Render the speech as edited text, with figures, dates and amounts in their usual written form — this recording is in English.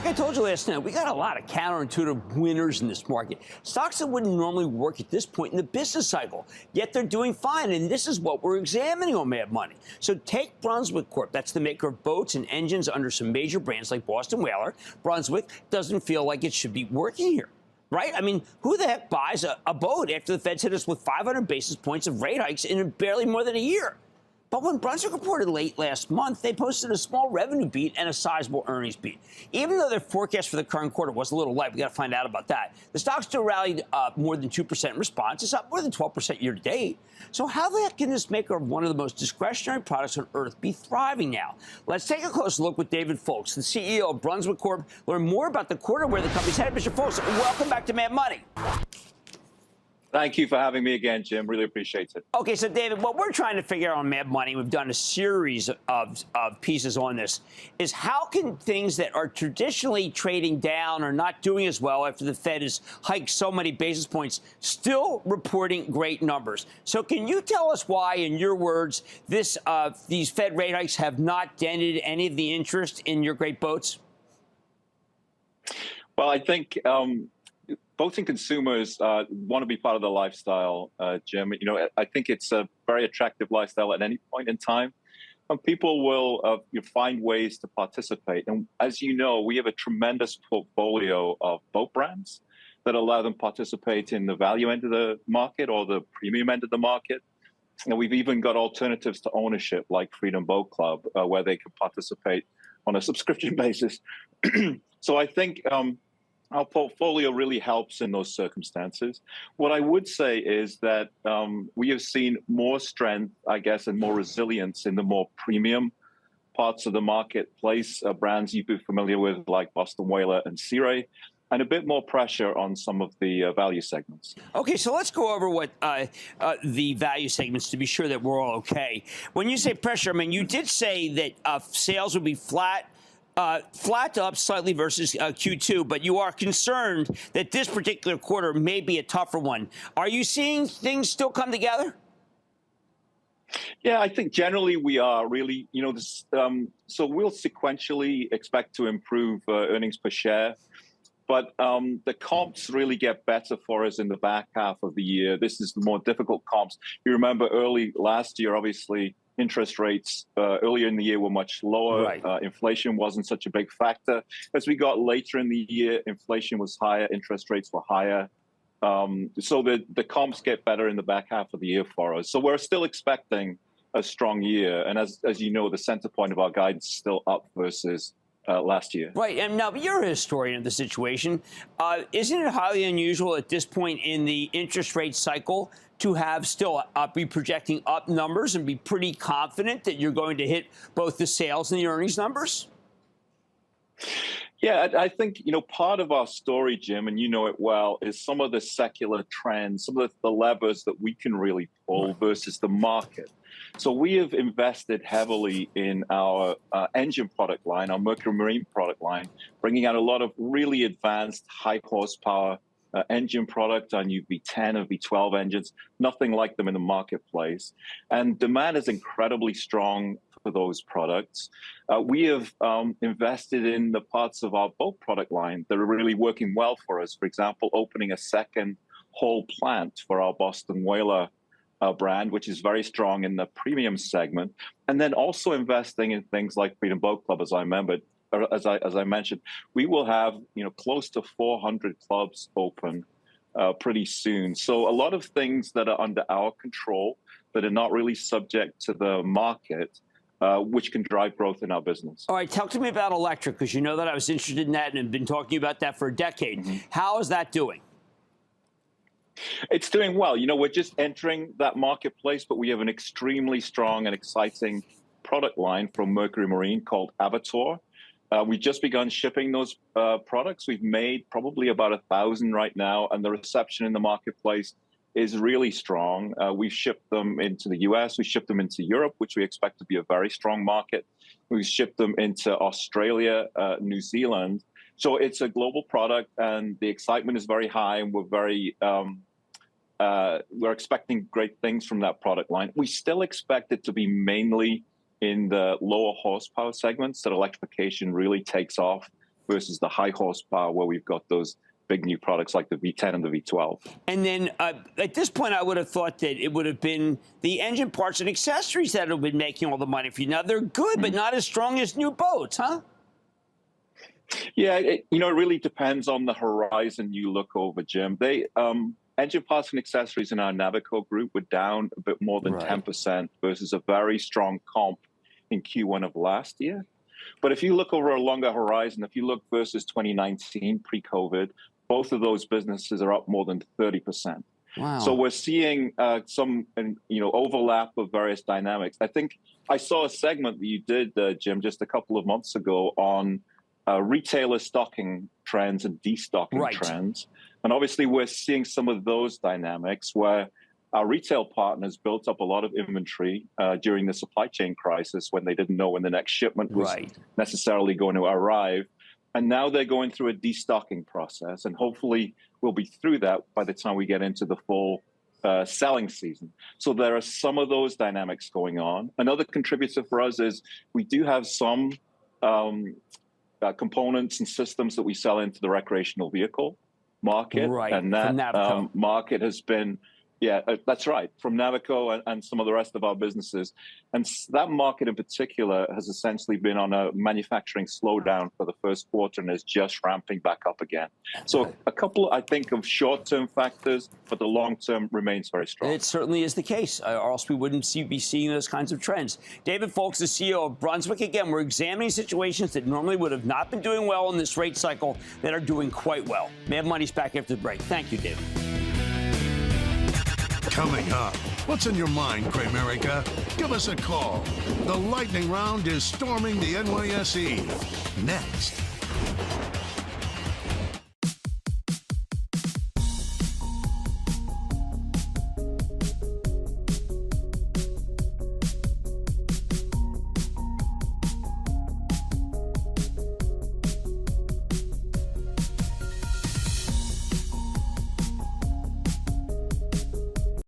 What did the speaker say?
Like I told you last night, we got a lot of counterintuitive winners in this market. Stocks that wouldn't normally work at this point in the business cycle, yet they're doing fine. And this is what we're examining on Mad Money. So take Brunswick Corp. That's the maker of boats and engines under some major brands like Boston Whaler. Brunswick doesn't feel like it should be working here. Right? I mean, who the heck buys a boat after the Fed's hit us with 500 basis points of rate hikes in barely more than a year? But when Brunswick reported late last month, they posted a small revenue beat and a sizable earnings beat. Even though their forecast for the current quarter was a little light, we got to find out about that. The stock still rallied more than 2% in response. It's up more than 12% year to date. So how the heck can this maker of one of the most discretionary products on earth be thriving now? Let's take a closer look with David Foulkes, the CEO of Brunswick Corp. Learn more about the quarter where the company's headed. Mr. Foulkes, welcome back to Mad Money. Thank you for having me again, Jim. Really appreciate it. Okay, so David, what we're trying to figure out on Mad Money, we've done a series of pieces on this, is how can things that are traditionally trading down or not doing as well after the Fed has hiked so many basis points still reporting great numbers? So can you tell us why, in your words, these Fed rate hikes have not dented any of the interest in your great boats? Well, I think boating consumers want to be part of the lifestyle, Jim. You know, I think it's a very attractive lifestyle at any point in time. And people will find ways to participate. And as you know, we have a tremendous portfolio of boat brands that allow them to participate in the value end of the market or the premium end of the market. And we've even got alternatives to ownership like Freedom Boat Club, where they can participate on a subscription basis. So I think our portfolio really helps in those circumstances. What I would say is that we have seen more strength, I guess, and more resilience in the more premium parts of the marketplace, brands you'd be familiar with like Boston Whaler and Sea Ray, and a bit more pressure on some of the value segments. Okay, so let's go over what the value segments to be sure that we're all okay. When you say pressure, I mean, you did say that sales would be flat to up slightly versus Q2, but you are concerned that this particular quarter may be a tougher one. Are you seeing things still come together? Yeah, I think generally we are really, so we'll sequentially expect to improve earnings per share. But the comps really get better for us in the back half of the year. This is the more difficult comps. You remember early last year, obviously, interest rates earlier in the year were much lower. Right. Inflation wasn't such a big factor. As we got later in the year, inflation was higher, interest rates were higher. So the comps get better in the back half of the year for us. So we're still expecting a strong year. And as you know, the center point of our guidance is still up versus last year. Right. And now, you're a historian of the situation. Isn't it highly unusual at this point in the interest rate cycle to have still be projecting up numbers and be pretty confident that you're going to hit both the sales and the earnings numbers? Yeah, I think, part of our story, Jim, and you know it well, is some of the secular trends, some of the levers that we can really pull versus the market. So we have invested heavily in our engine product line, our Mercury Marine product line, bringing out a lot of really advanced high horsepower engine product on V10 or V12 engines, nothing like them in the marketplace. And demand is incredibly strong for those products. We have invested in the parts of our boat product line that are really working well for us. For example, opening a second whole plant for our Boston Whaler brand, which is very strong in the premium segment, and then also investing in things like Freedom Boat Club, as I mentioned. We will have close to 400 clubs open pretty soon. So a lot of things that are under our control that are not really subject to the market, which can drive growth in our business. All right, talk to me about electric, because you know that I was interested in that and have been talking about that for a decade. Mm-hmm. How is that doing? It's doing well. We're just entering that marketplace, but we have an extremely strong and exciting product line from Mercury Marine called Avator. We've just begun shipping those products. We've made probably about 1,000 right now, and the reception in the marketplace is really strong. We've shipped them into the U.S. We shipped them into Europe, which we expect to be a very strong market. We've shipped them into Australia, New Zealand. So it's a global product, and the excitement is very high, and we're expecting great things from that product line. We still expect it to be mainly in the lower horsepower segments that electrification really takes off versus the high horsepower where we've got those big new products like the V10 and the V12. And then at this point, I would have thought that it would have been the engine parts and accessories that have been making all the money for you. Now, they're good, but not as strong as new boats, huh? Yeah, it really depends on the horizon you look over, Jim. Engine parts and accessories in our Navico group were down a bit more than 10% versus a very strong comp in Q1 of last year. But if you look over a longer horizon, if you look versus 2019 pre-COVID, both of those businesses are up more than 30%. Wow. So we're seeing some overlap of various dynamics. I think I saw a segment that you did, Jim, just a couple of months ago on retailer stocking trends and destocking trends. And obviously, we're seeing some of those dynamics where our retail partners built up a lot of inventory during the supply chain crisis when they didn't know when the next shipment was necessarily going to arrive. And now they're going through a destocking process. And hopefully, we'll be through that by the time we get into the full selling season. So there are some of those dynamics going on. Another contributor for us is we do have some components and systems that we sell into the recreational vehicle market. And that market has been, that's right, from Navico and some of the rest of our businesses. And that market in particular has essentially been on a manufacturing slowdown for the first quarter and is just ramping back up again. So a couple, I think, of short-term factors, but the long-term remains very strong. It certainly is the case, or else we wouldn't be seeing those kinds of trends. David Foulkes, the CEO of Brunswick. Again, we're examining situations that normally would have not been doing well in this rate cycle that are doing quite well. Mad Money's back after the break. Thank you, David. Coming up, what's in your mind, Cramerica? Give us a call. The lightning round is storming the NYSE. Next.